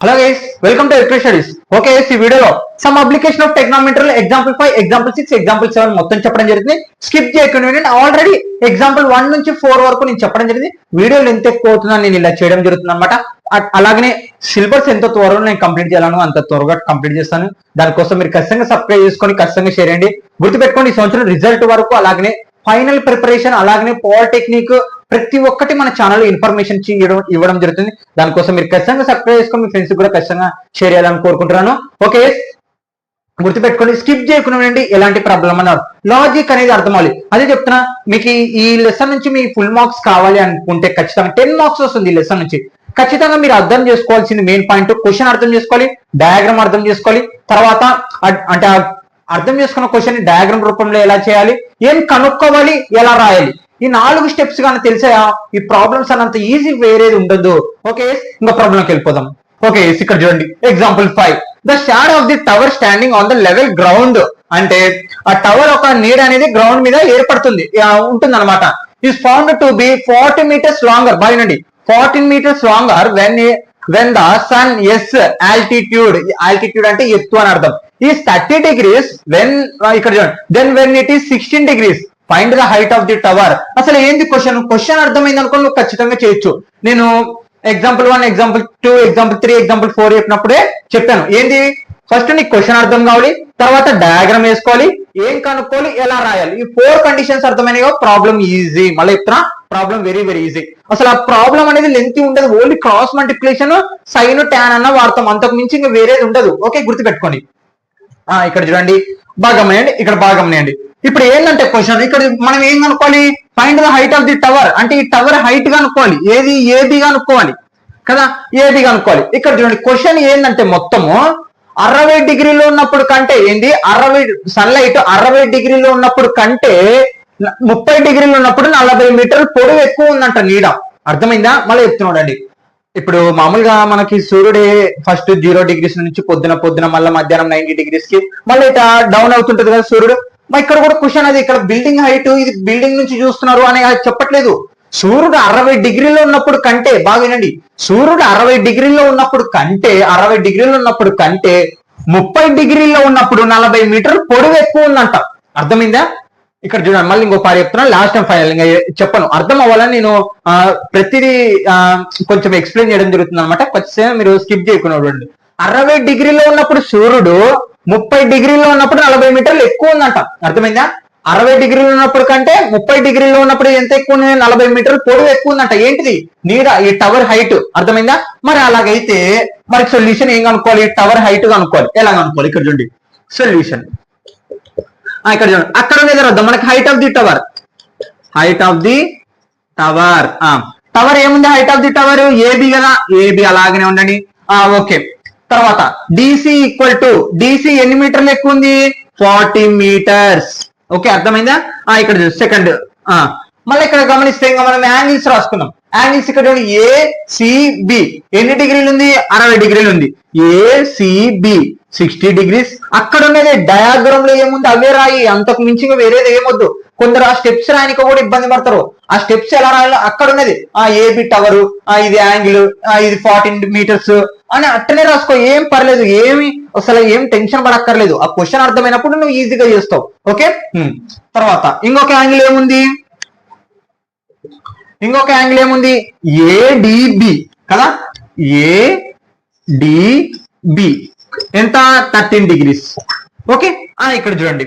Hello guys, welcome to Electric Studies. Okay, ఈ వీడియోలో some application of టెక్నామెట్రీ example 5, example 6, example 7 మొత్తం చెప్పడం జరిగింది. స్కిప్ చేయకుండా ఆల్రెడీ ఎగ్జాంపుల్ 1 నుంచి 4 వరకు నేను చెప్పడం జరిగింది. వీడియోలు ఎంత ఎక్కువ అవుతుందని నేను ఇలా చేయడం జరుగుతుంది అనమాట. అలాగనే సిలబస్ ఎంత త్వరగా నేను కంప్లీట్ చేయాలను అంత త్వరగా కంప్లీట్ చేస్తాను. దానికోసం మీరు ఖచ్చితంగా సబ్స్క్రైబ్ చేసుకొని ఖచ్చితంగా షేర్ చేయండి. గుర్తుపెట్టుకోండి, ఈ సంవత్సరం రిజల్ట్ వరకు అలాగనే ఫైనల్ ప్రిపరేషన్ అలాగనే పాలిటెక్నిక్ ప్రతి ఒక్కటి మన ఛానల్ ఇన్ఫర్మేషన్ ఇవ్వడం జరుగుతుంది. దానికోసం మీరు ఖచ్చితంగా సబ్స్క్రైబ్ చేసుకొని మీ ఫ్రెండ్స్ కూడా ఖచ్చితంగా షేర్ చేయాలని కోరుకుంటున్నాను. ఓకే, గుర్తుపెట్టుకోండి, స్కిప్ చేయకుండా ఎలాంటి ప్రాబ్లం అన్నారు. లాజిక్ అనేది అర్థం అవ్వాలి. అదే చెప్తున్నా, మీకు ఈ లెసన్ నుంచి మీ ఫుల్ మార్క్స్ కావాలి అనుకుంటే ఖచ్చితంగా 10 మార్క్స్ వస్తుంది ఈ లెసన్ నుంచి. ఖచ్చితంగా మీరు అర్థం చేసుకోవాల్సింది మెయిన్ పాయింట్, క్వశ్చన్ అర్థం చేసుకోవాలి, డయాగ్రామ్ అర్థం చేసుకోవాలి. తర్వాత అంటే అర్థం చేసుకున్న క్వశ్చన్ డయాగ్రామ్ రూపంలో ఎలా చేయాలి, ఏం కనుక్కోవాలి, ఎలా రాయాలి, ఈ 4 స్టెప్స్ కానీ తెలిసాయా ఈ ప్రాబ్లమ్స్ అన్నంత ఈజీ వేరేది ఉండదు. ఓకే, ఇంకా ప్రాబ్లంకి వెళ్ళిపోదాం. ఓకే, ఇక్కడ చూడండి example 5. The shadow of the tower standing on the level ground. అంటే ఆ టవర్ ఒక నీడ అనేది గ్రౌండ్ మీద ఏర్పడుతుంది ఉంటుంది అనమాట. Is found to be 40 meters longer. బాగుండండి, 14 meters longer when the sun's altitude అంటే ఎత్తు అని అర్థం. ఈ 30 degrees వెన్ ఇక్కడ చూడండి then when it is 16 degrees find the height of the tower. అసలు ఏంది క్వశ్చన్ అర్థమైంది అనుకో నువ్వు ఖచ్చితంగా చేయొచ్చు. నేను ఎగ్జాంపుల్ 1, ఎగ్జాంపుల్ 2, ఎగ్జాంపుల్ 3, ఎగ్జాంపుల్ 4 చెప్పినప్పుడే చెప్పాను. ఏంది, ఫస్ట్ నీకు క్వశ్చన్ అర్థం కావాలి, తర్వాత డయాగ్రామ్ వేసుకోవాలి, ఏం కనుక్కోవాలి, ఎలా రాయాలి. ఈ 4 కండిషన్స్ అర్థమైనగా ప్రాబ్లం ఈజీ. మళ్ళీ చెప్తున్నా, ప్రాబ్లం వెరీ వెరీ ఈజీ. అసలు ఆ ప్రాబ్లం అనేది లెంత్ ఉండదు, only cross multiplication sine tan అన్న వాడతాం, అంతకు మించి ఇంకా వేరేది ఉండదు. ఓకే, గుర్తుపెట్టుకోండి. ఇక్కడ చూడండి బాగా గమనియండి, ఇక్కడ బాగా గమనియండి. ఇప్పుడు ఏంటంటే క్వశ్చన్ ఇక్కడ మనం ఏం కనుక్కోవాలి, find the height of the tower. అంటే ఈ టవర్ హైట్ కనుక్కోవాలి, ఏది ఏబి కనుక్కోవాలి కదా, ఏబి కనుక్కోవాలి. ఇక్కడ చూడండి క్వశ్చన్ ఏంటంటే మొత్తము 60 డిగ్రీలో ఉన్నప్పుడు కంటే ఏంది 60 సన్లైట్ 60 డిగ్రీలో ఉన్నప్పుడు కంటే 30 డిగ్రీలో ఉన్నప్పుడు 40 మీటర్లు పొడవు ఎక్కువ ఉందంట నీడ. అర్థమైందా? మళ్ళీ చెప్తున్నాడండి. ఇప్పుడు మామూలుగా మనకి సూర్యుడే ఫస్ట్ 0 degrees నుంచి పొద్దున మళ్ళీ మధ్యాహ్నం 90 degrees కి మళ్ళీ ఇట్లా డౌన్ అవుతుంటది కదా సూర్యుడు. ఇక్కడ కూడా క్వశ్చన్ అది, ఇక్కడ బిల్డింగ్ హైట్ ఇది బిల్డింగ్ నుంచి చూస్తున్నారు అని చెప్పట్లేదు. సూర్యుడు 60 డిగ్రీలో ఉన్నప్పుడు కంటే, బాగా వినండి, సూర్యుడు 60 డిగ్రీలో ఉన్నప్పుడు కంటే 30 డిగ్రీలో ఉన్నప్పుడు 40 మీటర్లు పొడవు ఎక్కువ ఉందంట. అర్థమైందా? ఇక్కడ చూడండి, మళ్ళీ ఇంకో పారి చెప్తున్నాను, లాస్ట్ టైం ఫైనల్ ఇంకా చెప్పను, అర్థం అవ్వాలని నేను ప్రతిదీ కొంచెం ఎక్స్ప్లెయిన్ చేయడం జరుగుతుంది అనమాట. ఖచ్చితంగా మీరు స్కిప్ చేయకుండా 60 డిగ్రీలో ఉన్నప్పుడు సూర్యుడు 30 డిగ్రీలో ఉన్నప్పుడు 40 మీటర్లు ఎక్కువ ఉందంట. అర్థమైందా? 60 డిగ్రీలో ఉన్నప్పుడు కంటే 30 డిగ్రీలో ఉన్నప్పుడు ఎంత ఎక్కువ ఉంది, 40 మీటర్లు పొడవు ఎక్కువ ఉందంట. ఏంటిది? నీడ, ఈ టవర్ హైట్. అర్థమైందా? మరి అలాగైతే మరి సొల్యూషన్ ఏం కనుక్కోవాలి, టవర్ హైట్ కనుక్కోవాలి. ఎలా కనుక్కోవాలి? ఇక్కడ చూడండి సొల్యూషన్. ఇక్కడ చూడండి, అక్కడ ఉండేది వద్దాం మనకి height of the tower. Tower ఏముంది, height of the tower AB కదా, ఏబి అలాగనే ఉండండి. ఓకే, తర్వాత డిసి ఈక్వల్ టు, డిసి ఎన్ని మీటర్లు ఎక్కువ ఉంది, 40 మీటర్స్. ఓకే, అర్థమైందా? ఇక్కడ సెకండ్. మళ్ళీ ఇక్కడ గమనిస్తే ఇంకా మనం యాంగిల్స్ రాసుకుందాం. యాంగిల్స్ ఇక్కడ చూడండి, ఏసిబి ఎన్ని డిగ్రీలు ఉంది, 60 డిగ్రీలు ఉంది. ACB 60 degrees. అక్కడ ఉన్నది డయాగ్రామ్ లో ఏముంది అవే రాయి, అంతకు మించి వేరేది ఏమొద్దు. కొందరు ఆ స్టెప్స్ రాయనికి కూడా ఇబ్బంది పడతారు. ఆ స్టెప్స్ ఎలా రాయాలో అక్కడ ఉన్నది, ఏబి టవర్, ఇది యాంగిల్, ఇది 14 మీటర్స్ అని అట్టనే రాసుకో, ఏం పర్లేదు, అసలు ఏం టెన్షన్ పడక్కర్లేదు. ఆ క్వశ్చన్ అర్థమైనప్పుడు నువ్వు ఈజీగా చేస్తావు. ఓకే, తర్వాత ఇంకొక యాంగిల్ ఏముంది, ఏడిబి కదా, ఏడిబి ఎంత, 13 degrees. ఓకే, ఇక్కడ చూడండి,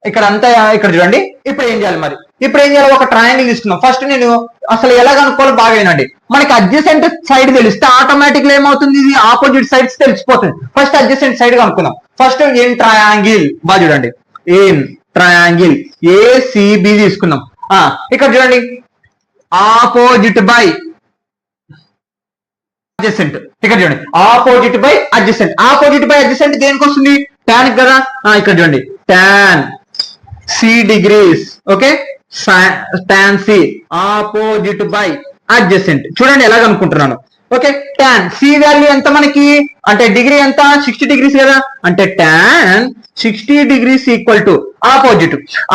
ఇక్కడ అంతా ఇక్కడ చూడండి. ఇప్పుడు ఏం చేయాలి, ఒక ట్రయాంగిల్ తీసుకున్నాం. ఫస్ట్ నేను అసలు ఎలా కనుక్కోవాలి బాగా వినండి. మనకి అడ్జసెంట్ సైడ్ తెలిస్తే ఆటోమేటిక్గా ఏమవుతుంది, ఇది ఆపోజిట్ సైడ్స్ తెలిసిపోతుంది. ఫస్ట్ అడ్జసెంట్ సైడ్ కనుక్కుందాం. ఫస్ట్ ఏం ట్రయాంగిల్, బాగా చూడండి, ఏం ట్రయాంగిల్ ఏసిబి తీసుకున్నాం. ఇక్కడ చూడండి, ఆపోజిట్ బై అడ్జసెంట్. ఇక్కడ చూడండి, ఆపోజిట్ బై అడ్జసెంట్ దేనికి వస్తుంది, టాన్ కదా. ఇక్కడ చూడండి, tan C degrees. Okay, tan C opposite by adjacent. చూడండి ఎలా అనుకుంటున్నాను. ఓకే, టాన్ సి వాల్యూ ఎంత మనకి, అంటే డిగ్రీ ఎంత, 60 degrees కదా, అంటే tan 60 degrees equal to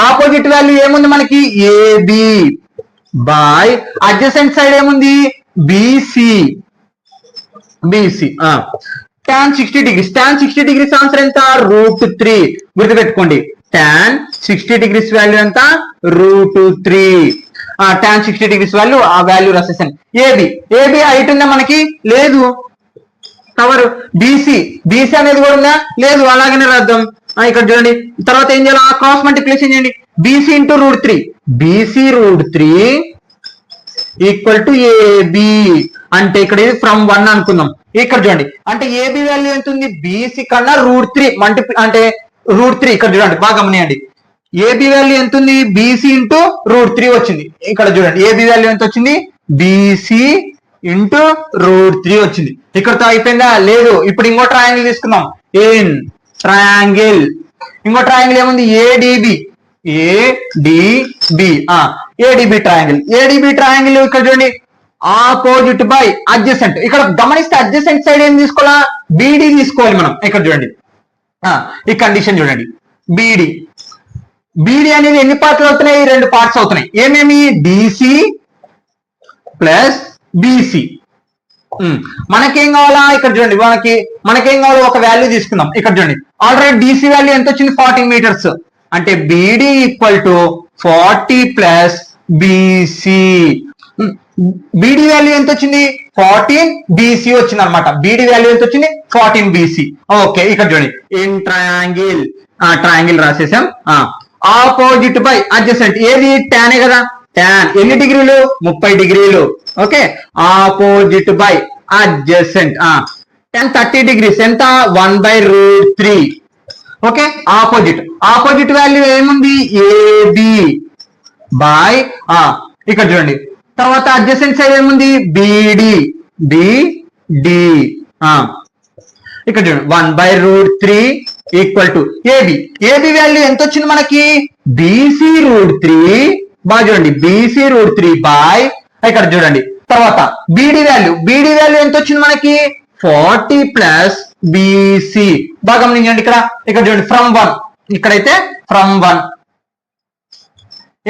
opposite value ఏముంది మనకి, ఏబి బై అడ్జసెంట్ సైడ్ ఏముంది, BC. BC tan 60 degrees. tan 60 degrees answer ఎంత? √3. గుర్తుపెట్టుకోండి, tan 60 degrees వాల్యూ ఎంత? √3. tan 60 degrees వాల్యూ ఆ వాల్యూ రాసేసాను. ఏబి హైట్ ఉందా మనకి? లేదు. కవర్ బీసీ అనేది కూడా ఉందా? లేదు. అలాగనే రాద్దాం. ఇక్కడ చూడండి, తర్వాత ఏం చేయాలి? క్రాస్ మల్టిప్లికేషన్ చేయండి. BC into √3. BC √3 equal to AB. అంటే ఇక్కడ ఇది ఫ్రమ్ 1 అనుకుందాం. ఇక్కడ చూడండి, అంటే ఏబి వాల్యూ ఎంత ఉంది? బీసీ కన్నా √3 అంటే √3. ఇక్కడ చూడండి, బాగా గమనియండి. ఏబి వాల్యూ ఎంత ఉంది? బీసీ ఇంటూ √3 వచ్చింది. ఇక్కడ చూడండి, ఏబి వాల్యూ ఎంత వచ్చింది? బీసీ ఇంటూ √3 వచ్చింది. ఇక్కడతో అయిపోయిందా? లేదు. ఇప్పుడు ఇంకో ట్రయాంగిల్ తీసుకుందాం. ట్రయాంగిల్. ఇంకో ట్రయాంగిల్ ఏముంది? ADB triangle. ఇక్కడ చూడండి, ఆపోజిట్ బై అడ్జసెంట్. ఇక్కడ గమనిస్తే అడ్జసెంట్ సైడ్ ఏం తీసుకోవాలా? బీడీ తీసుకోవాలి మనం. ఇక్కడ చూడండి, ఈ కండిషన్ చూడండి. బీడీ అనేది ఎన్ని పార్ట్లు అవుతున్నాయి? 2 పార్ట్స్ అవుతున్నాయి. ఏమేమి? DC plus BC. మనకేం కావాలా? ఇక్కడ చూడండి, మనకేం కావాలో ఒక వాల్యూ తీసుకుందాం. ఇక్కడ చూడండి, ఆల్రెడీ డిసి వాల్యూ ఎంత వచ్చింది? 40 మీటర్స్. అంటే BD equal to 40 plus BC. BD value ఎంత వచ్చింది? 14 బీసీ వచ్చింది అనమాట. బీడీ వాల్యూ ఎంత వచ్చింది? 14 బీసీ. ఓకే, ఇక్కడ చూడండి, ఇన్ ట్రయాంగిల్ రాసేసాం. Opposite by adjacent. ఏది? టానే కదా. టాన్ ఎన్ని డిగ్రీలు? 30 డిగ్రీలు. Okay, opposite by adjacent. tan 30 degrees ఎంత? 1/√3. ఓకే, ఆపోజిట్ వాల్యూ ఏముంది? ఏబి బై ఇక్కడ చూడండి, తర్వాత అడ్జసెంట్ సైడ్ ఏముంది? బిడి. ఇక్కడ చూడండి, 1/√3 ఈక్వల్ టు ఏబి వాల్యూ ఎంత వచ్చింది మనకి? బీసీ √3. బాగా చూడండి, బీసీ √3 బై ఇక్కడ చూడండి, తర్వాత బీడీ వాల్యూ ఎంత వచ్చింది మనకి? 40 ప్లస్ బీసీ. బాగా గమనించండి, ఇక్కడ చూడండి, ఫ్రమ్ 1. ఇక్కడైతే ఫ్రమ్ 1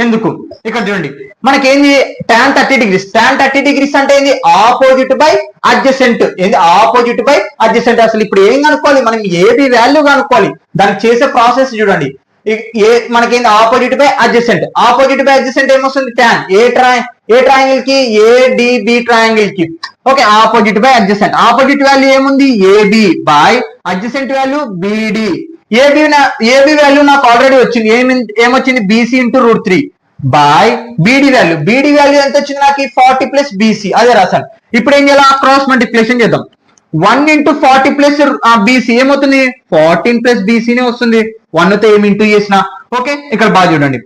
ఎందుకు? ఇక్కడ చూడండి, మనకేంది? tan 30 degrees. tan 30 degrees అంటే ఏంది? Opposite by adjacent. ఏంది? Opposite by adjacent. అసలు ఇప్పుడు ఏం కనుక్కోవాలి మనం? ఏబి వాల్యూ కనుక్కోవాలి. దానికి చేసే ప్రాసెస్ చూడండి. మనకేంది? Opposite by adjacent. Opposite by adjacent ఏమొస్తుంది? tan. ఏ ట్రయాంగిల్ కి? ఏడిబి ట్రయాంగిల్ కి. Okay, opposite by adjacent. Opposite value ఏముంది? AB by adjacent value BD. AB value నాకు ఆల్రెడీ వచ్చింది. ఏమొచ్చింది? BC into √3 by BD value ఎంత వచ్చింది నాకు? 40 ప్లస్ బీసీ. అదే రాశాను. ఇప్పుడు ఏం చేయాలి? క్రాస్ మల్టిప్లికేషన్ చేద్దాం. 1 ఇంటూ 40 ప్లస్ బీసీ ఏమవుతుంది? 14 ప్లస్ బీసీనే వస్తుంది. 1తో ఏమి ఇంటూ చేసిన. ఓకే, ఇక్కడ బాగా చూడండి,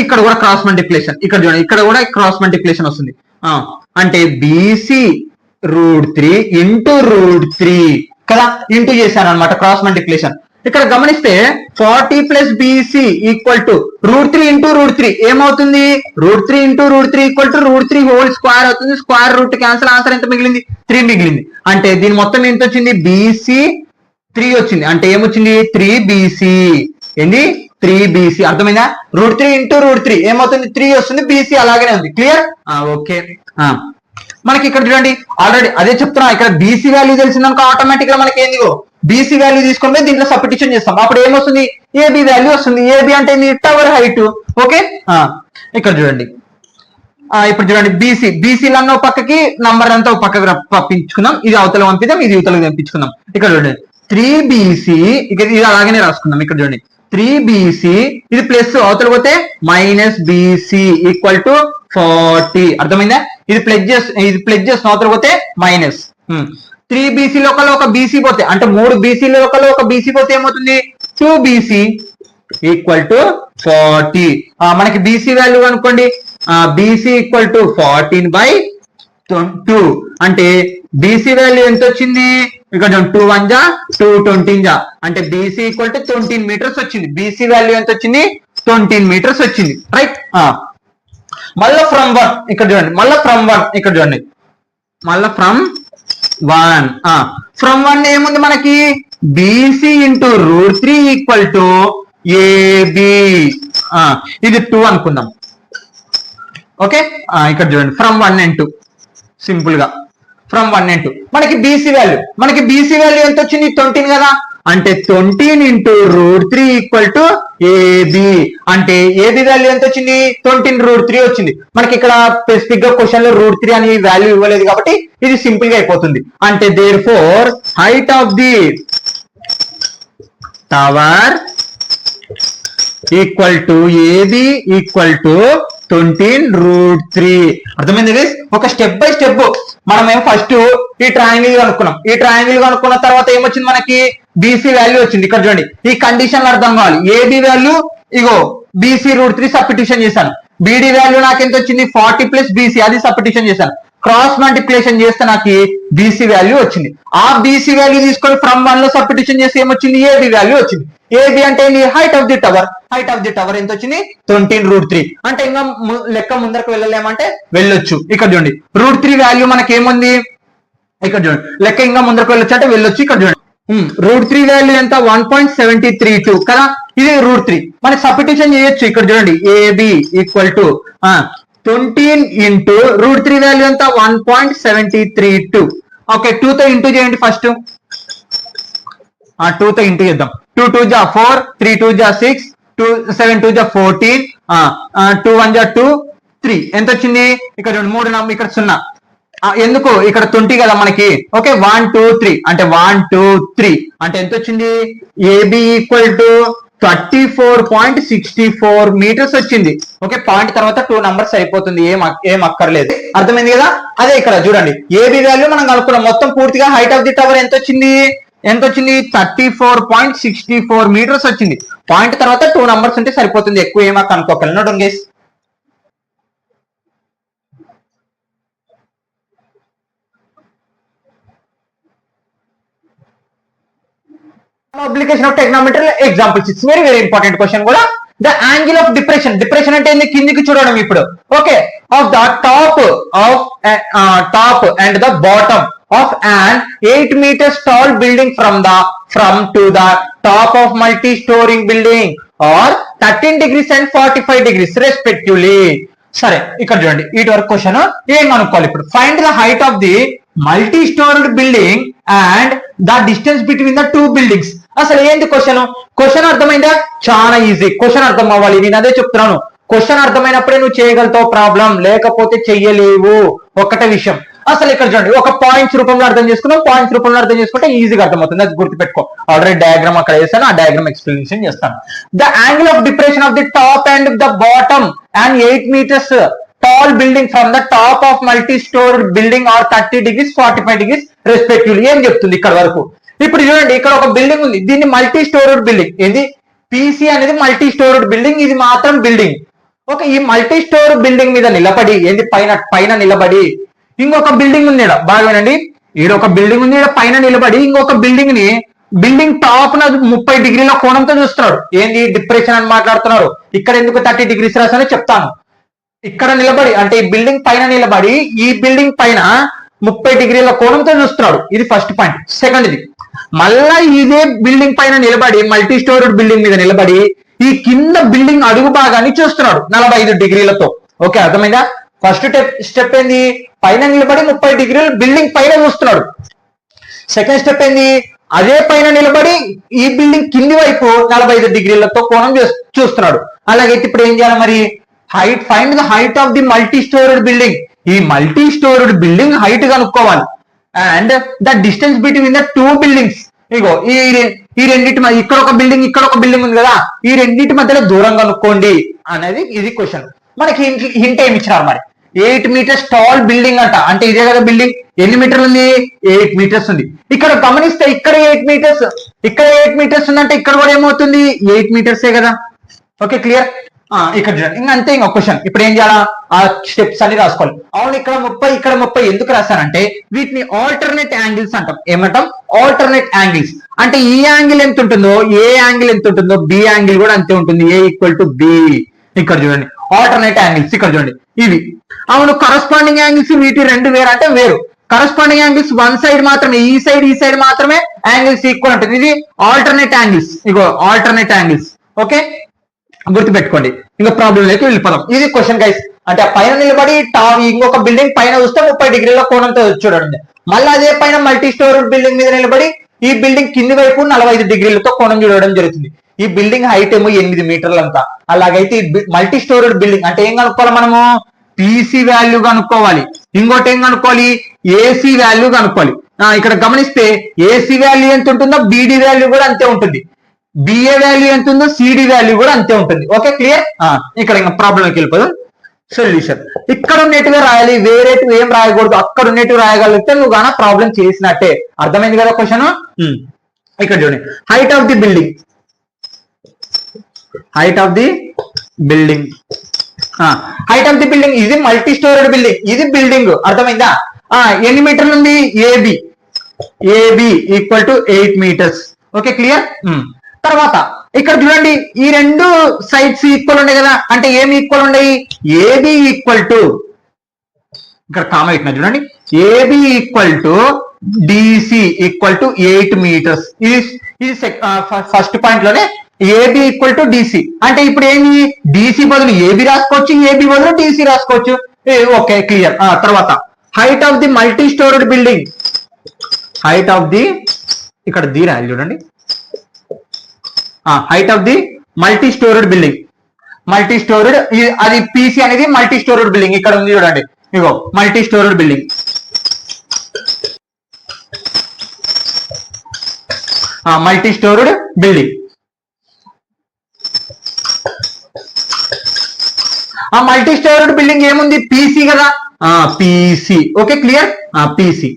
ఇక్కడ కూడా క్రాస్ మల్టిప్లికేషన్. ఇక్కడ చూడండి, ఇక్కడ కూడా క్రాస్ మల్టిప్లికేషన్ వస్తుంది. అంటే బీసీ √3 ఇంటూ √3 కదా, ఇంటూ చేశాను అనమాట క్రాస్ మల్టిప్లికేషన్. ఇక్కడ గమనిస్తే 40 plus BC equal to √3 into √3 ఏమవుతుంది? √3 into √3 equal to √3 whole square అవుతుంది. Square root cancel. ఆన్సర్ ఎంత మిగిలింది? 3 మిగిలింది. అంటే దీని మొత్తం ఎంత వచ్చింది? బీసీ 3 వచ్చింది. అంటే ఏమొచ్చింది? 3 బీసీ. ఏంది? 3 బీసీ. అర్థమైందా? √3 ఇంటూ √3 ఏమవుతుంది? 3 వస్తుంది. బీసీ అలాగనే ఉంది. క్లియర్? ఓకే, మనకి ఇక్కడ చూడండి, ఆల్రెడీ అదే చెప్తున్నా. ఇక్కడ బీసీ వాల్యూ తెలిసిందనుకో ఆటోమేటిక్ గా మనకి ఏంది? బీసీ వాల్యూ తీసుకొని దీంట్లో సబ్స్టిట్యూషన్ చేస్తాం. అప్పుడు ఏమొస్తుంది? ఏబి వాల్యూ వస్తుంది. ఏబి అంటే టవర్ హైట్. ఓకే, ఇక్కడ చూడండి, ఇప్పుడు చూడండి, బీసీలన్న పక్కకి నంబర్ అంతా పక్కకి పంపించుకుందాం. ఇది అవతల పంపిద్దాం, ఇది యువతలకు పంపించుకుందాం. ఇక్కడ చూడండి, 3 బీసీ. ఇది అలాగనే రాసుకుందాం. ఇక్కడ చూడండి, 3 బీసీ, ఇది ప్లస్ అవతల పోతే మైనస్ బీసీ ఈక్వల్ టు 40. అర్థమైందా? ఇది ప్లస్ చేసిన అవతల పోతే మైనస్. 3 బీసీ లోకల్ ఒక బీసీ పోతే, అంటే 3 బీసీ లోకల్ ఒక బీసీ పోతే ఏమవుతుంది? 2 బీసీ ఈక్వల్ టు 40. మనకి బీసీ వాల్యూ అనుకోండి, బీసీ ఈక్వల్ టు 14/2. అంటే బీసీ వాల్యూ ఎంత వచ్చింది? ఇక్కడ 2 1 జా 2 20 జా, అంటే బీసీ ఈక్వల్ టు 20 మీటర్స్ వచ్చింది. బీసీ వాల్యూ ఎంత వచ్చింది? 20 మీటర్స్ వచ్చింది. రైట్. మళ్ళా ఫ్రమ్ 1 ఇక్కడ చూడండి, మళ్ళా ఫ్రమ్ 1 ఇక్కడ చూడండి, మళ్ళా ఫ్రమ్ 1 ఏముంది మనకి? BC into √3 equal to AB. ఇది 2 అనుకుందాం. ఓకే, ఇక్కడ చూడండి, ఫ్రమ్ 1 and 2 సింపుల్ గా ఫ్రమ్ 1 and 2. మనకి బీసీ వాల్యూ ఎంత వచ్చింది 13 కదా, అంటే 13 into √3 ఈక్వల్ టు ఏబి. అంటే ఏబి వాల్యూ ఎంత వచ్చింది 13 √3 వచ్చింది. మనకి ఇక్కడ స్పెసిఫిక్ గా క్వశ్చన్ లో √3 అని వాల్యూ ఇవ్వలేదు కాబట్టి ఇది సింపుల్ గా అయిపోతుంది. అంటే therefore height of the tower equal to AB equal to 13 √3. అర్థమైంది గైస్? ఒక స్టెప్ బై స్టెప్ మనం ఫస్ట్ ఈ ట్రయాంగిల్ కనుక్కున్నాం. ఈ ట్రయాంగిల్ కనుక్కున్న తర్వాత ఏమొచ్చింది మనకి బీసీ వాల్యూ వచ్చింది. ఇక్కడ చూడండి, ఈ కండిషన్ అర్థం కావాలి. ఏబి వాల్యూ ఇగో బీసీ √3 సబ్స్టిట్యూషన్ చేశాను. బీడీ వాల్యూ నాకు ఎంత వచ్చింది 40 + బీసీ, అది సబ్స్టిట్యూషన్ చేశాను. క్రాస్ మల్టిప్లికేషన్ చేస్తే నాకు బీసీ వాల్యూ వచ్చింది. ఆ బీసీ వాల్యూ తీసుకొని ఫ్రమ్ 1 లో సబ్స్టిట్యూషన్ చేస్తే ఏమొచ్చింది ఏబి వాల్యూ వచ్చింది. ఏబి అంటే height of the tower. Height of the tower ఎంత వచ్చింది 13 √3. అంటే ఇంకా లెక్క ముందరకు వెళ్ళలేమంటే వెళ్ళొచ్చు. ఇక్కడ చూడండి √3 వాల్యూ మనకి ఏముంది, ఇక్కడ చూడండి లెక్క ఇంకా ముందరకు వెళ్ళొచ్చు అంటే వెళ్ళొచ్చు. ఇక్కడ చూడండి √3 వాల్యూ ఎంత 1.732 కదా, ఇది √3 మనకి సబ్స్టిట్యూషన్ చేయొచ్చు. ఇక్కడ చూడండి AB equal to 13 into √3 value ఎంత 1.732. ఓకే, 2 తో ఇంటూ చేయండి ఫస్ట్. 2 తో ఇంటూ చేద్దాం. 2 2 జా 4, 3 2 జా 6, 7 2 జా 14, 2 1 జా 2, 3 ఎంత వచ్చింది ఇక్కడ 3 ఇక్కడ 0. ఎందుకు ఇక్కడ 20 కదా మనకి. ఓకే, 1 2 3 అంటే 1 2 3 అంటే ఎంత వచ్చింది ఏబి ఈక్వల్ టు 34.64 మీటర్స్ వచ్చింది. ఓకే, పాయింట్ తర్వాత 2 నంబర్స్ అయిపోతుంది, ఏం అక్కర్లేదు. అర్థమైంది కదా? అదే ఇక్కడ చూడండి ఏబి వాల్యూ మనం కనుక్కున్నాం. మొత్తం పూర్తిగా హైట్ ఆఫ్ ది టవర్ ఎంత వచ్చింది 34.64 మీటర్స్ వచ్చింది. పాయింట్ తర్వాత 2 నంబర్స్ ఉంటే సరిపోతుంది, ఎక్కువ ఏమా కనుక్కోగలను. Note down guys. Application of trigonometry example 6 very important question కూడా. The angle of depression అంటే ఏంది కిందికి చూడడం. ఇప్పుడు okay, of the top and the bottom of an 8 meters tall building from to the top of multi-story building or 13 degrees and 45 degrees respectively. సరే, ఇక్కడ చూడండి ఇటు వరకు క్వశ్చన్ ఏం కనుక్కోవాలి ఇప్పుడు. Find the height of the multi storeyed building and the distance between the 2 buildings. అసలు ఏంటి క్వశ్చన్ అర్థమైందా? చాలా ఈజీ. క్వశ్చన్ అర్థం అవ్వాలి, నేను అదే చెప్తున్నాను. క్వశ్చన్ అర్థమైనప్పుడే నువ్వు చేయగలుగుతావు ప్రాబ్లం, లేకపోతే చెయ్యలేవు. ఒక్కటే విషయం, అసలు ఇక్కడ చూడండి ఒక పాయింట్స్ రూపంలో అర్థం చేసుకున్నాం. పాయింట్స్ రూపంలో అర్థం చేసుకుంటే ఈజీగా అర్థమవుతుంది, అది గుర్తుపెట్టుకో. ఆల్రెడీ డయాగ్రామ్ అక్కడ చేస్తాను, ఆ డయాగ్రామ్ ఎక్స్ప్లెనేషన్ చేస్తాను. The angle of depression of the top and the bottom and 8 meters tall building from the top of multi-stored building or 30 degrees 45 degrees respectively. ఏం చెప్తుంది ఇక్కడ వరకు? ఇప్పుడు చూడండి ఇక్కడ ఒక బిల్డింగ్ ఉంది, దీన్ని మల్టీ స్టోర్డ్ బిల్డింగ్. ఏంది పీసీ అనేది మల్టీ స్టోర్డ్ బిల్డింగ్, ఇది మాత్రం బిల్డింగ్. ఓకే, ఈ మల్టీ స్టోర్ బిల్డింగ్ మీద నిలబడి ఏంది పైన నిలబడి ఇంకొక బిల్డింగ్ ఉంది ఇక్కడ. బాగా వినండి, ఈడ ఒక బిల్డింగ్ ఉంది, ఇక్కడ పైన నిలబడి ఇంకొక బిల్డింగ్ టాప్ న 30 డిగ్రీల కోణంతో చూస్తున్నాడు. ఏంది డిప్రెషన్ అని మాట్లాడుతున్నారు. ఇక్కడ ఎందుకు 30 degrees రాసానో చెప్తాను. ఇక్కడ నిలబడి అంటే ఈ బిల్డింగ్ పైన నిలబడి ఈ బిల్డింగ్ పైన 30 డిగ్రీల కోణంతో చూస్తున్నాడు. ఇది ఫస్ట్ పాయింట్. సెకండ్ ఇది మళ్ళా ఇదే బిల్డింగ్ పైన నిలబడి మల్టీ స్టోర్డ్ బిల్డింగ్ మీద నిలబడి ఈ కింద బిల్డింగ్ అడుగు భాగాన్ని చూస్తున్నాడు 45 డిగ్రీలతో. ఓకే, అర్థమైందా? ఫస్ట్ స్టెప్ ఏంది పైన నిలబడి 30 డిగ్రీలు బిల్డింగ్ పైన చూస్తున్నాడు. సెకండ్ స్టెప్ ఏంది అదే పైన నిలబడి ఈ బిల్డింగ్ కింది వైపు 45 డిగ్రీలతో కోణం చూస్తున్నాడు. అలాగే ఇప్పుడు ఏం చేయాలి మరి? Find the height of the multi storeyed building. ఈ మల్టీ స్టోర్డ్ బిల్డింగ్ హైట్ కనుక్కోవాలి. And the distance between the 2 buildings. ఇగో ఈ రెండింటి ఇక్కడ ఒక బిల్డింగ్ ఉంది కదా, ఈ రెండింటి మధ్యలో దూరం కనుక్కోండి అనేది ఇది క్వశ్చన్. మనకి హింట్ ఏమి ఇచ్చినారు మరి? 8 meters టాల్ బిల్డింగ్ అంట. అంటే ఇదే కదా బిల్డింగ్. ఎన్ని మీటర్లు ఉంది? 8 meters ఉంది. ఇక్కడ గమనిస్తే ఇక్కడ 8 meters, ఇక్కడ 8 meters ఉందంటే ఇక్కడ కూడా ఏమవుతుంది 8 meters కదా. Okay, clear? ఇక్కడ చూడండి, ఇంకా అంతే. ఇంకా క్వశ్చన్ ఇప్పుడు ఏం చేయాలా? ఆ స్టెప్స్ అన్ని రాసుకోవాలి. అవును, ఇక్కడ 30 ఇక్కడ 30 ఎందుకు రాశానంటే వీటిని ఆల్టర్నేట్ యాంగిల్స్ అంటాం. ఏమంటాం? Alternate angles. అంటే ఈ యాంగిల్ ఎంత ఉంటుందో ఏ యాంగిల్ ఎంత ఉంటుందో బి యాంగిల్ కూడా అంతే ఉంటుంది. ఏ ఈక్వల్ టు బి. ఇక్కడ చూడండి ఆల్టర్నేట్ యాంగిల్స్. ఇక్కడ చూడండి ఇవి. అవును, కరస్పాండింగ్ యాంగిల్స్ వీటి రెండు వేరు అంటే వేరు. కరస్పాండింగ్ యాంగిల్స్ వన్ సైడ్ మాత్రమే, ఈ సైడ్ మాత్రమే యాంగిల్స్ ఈక్వల్ ఉంటుంది. ఇది ఆల్టర్నేట్ యాంగిల్స్. ఇగో ఆల్టర్నేట్ యాంగిల్స్. ఓకే, గుర్తుపెట్టుకోండి. ఇంకా ప్రాబ్లం లేక వెళ్ళిపోదాం. ఇది క్వశ్చన్ గైస్. అంటే పైన నిలబడి ఇంకొక బిల్డింగ్ పైన చూస్తే 30 డిగ్రీల కోణంతో చూడండి. మళ్ళీ అదే పైన మల్టీ స్టోర్ బిల్డింగ్ మీద నిలబడి ఈ బిల్డింగ్ కింది వైపు 45 డిగ్రీలతో కోణం చూడడం జరుగుతుంది. ఈ బిల్డింగ్ హైట్ ఏమో 8 మీటర్లు అంతా. అలాగైతే ఈ మల్టీ స్టోర్డ్ బిల్డింగ్ అంటే ఏం కనుక్కోవాలి మనము? పీసీ వాల్యూ కనుక్కోవాలి. ఇంకోటి ఏం కనుక్కోవాలి? ఏసీ వాల్యూ కనుక్కోవాలి. ఇక్కడ గమనిస్తే ఏసీ వాల్యూ ఎంత ఉంటుందో బీడీ వాల్యూ కూడా అంతే ఉంటుంది. బిఏ వాల్యూ ఎంత ఉందో సిడి వాల్యూ కూడా అంతే ఉంటుంది. Okay, clear? ఇక్కడ ఇంకా ప్రాబ్లంకి వెళ్ళిపోదు. సొల్యూషన్ ఇక్కడ ఉన్నట్టుగా రాయాలి, వేరేటివి ఏం రాయకూడదు. అక్కడ ఉన్నట్టు రాయగలిగితే నువ్వు గానా ప్రాబ్లం చేసినట్టే. అర్థమైంది కదా క్వశ్చన్? ఇక్కడ చూడండి, height of the building, height of the building, height of the building ఇది మల్టీ స్టోరేడ్ బిల్డింగ్, ఇది బిల్డింగ్. అర్థమైందా? ఎన్ని మీటర్లు ఉంది? AB, AB equal to 8 metres. Okay, clear? తర్వాత ఇక్కడ చూడండి, ఈ రెండు సైడ్స్ ఈక్వల్ ఉన్నాయి కదా, అంటే ఏమి ఈక్వల్ ఉన్నాయి? ఏబి ఈక్వల్ టు, ఇక్కడ కామా ఇట్లా చూడండి, AB equal to DC equal to 8 metres. ఇది ఫస్ట్ పాయింట్ లోనే ఏబి ఈక్వల్ టు డిసి. అంటే ఇప్పుడు ఏమి? డిసి బదులు ఏబి రాసుకోవచ్చు, ఏబి బదులు డిసి రాసుకోవచ్చు. Okay, clear. తర్వాత height of the multi storeyed building, height of the, ఇక్కడ ది రాయాలి చూడండి, height of the multi storeyed building, multi storeyed, అది పీసీ అనేది మల్టీ స్టోర్డ్ బిల్డింగ్. ఇక్కడ ఉంది చూడండి, ఇగో multi storeyed building. Multi storeyed building, ఆ మల్టీ స్టోర్డ్ బిల్డింగ్ ఏముంది? పీసీ కదా, పీసీ. Okay, clear? పీసీ.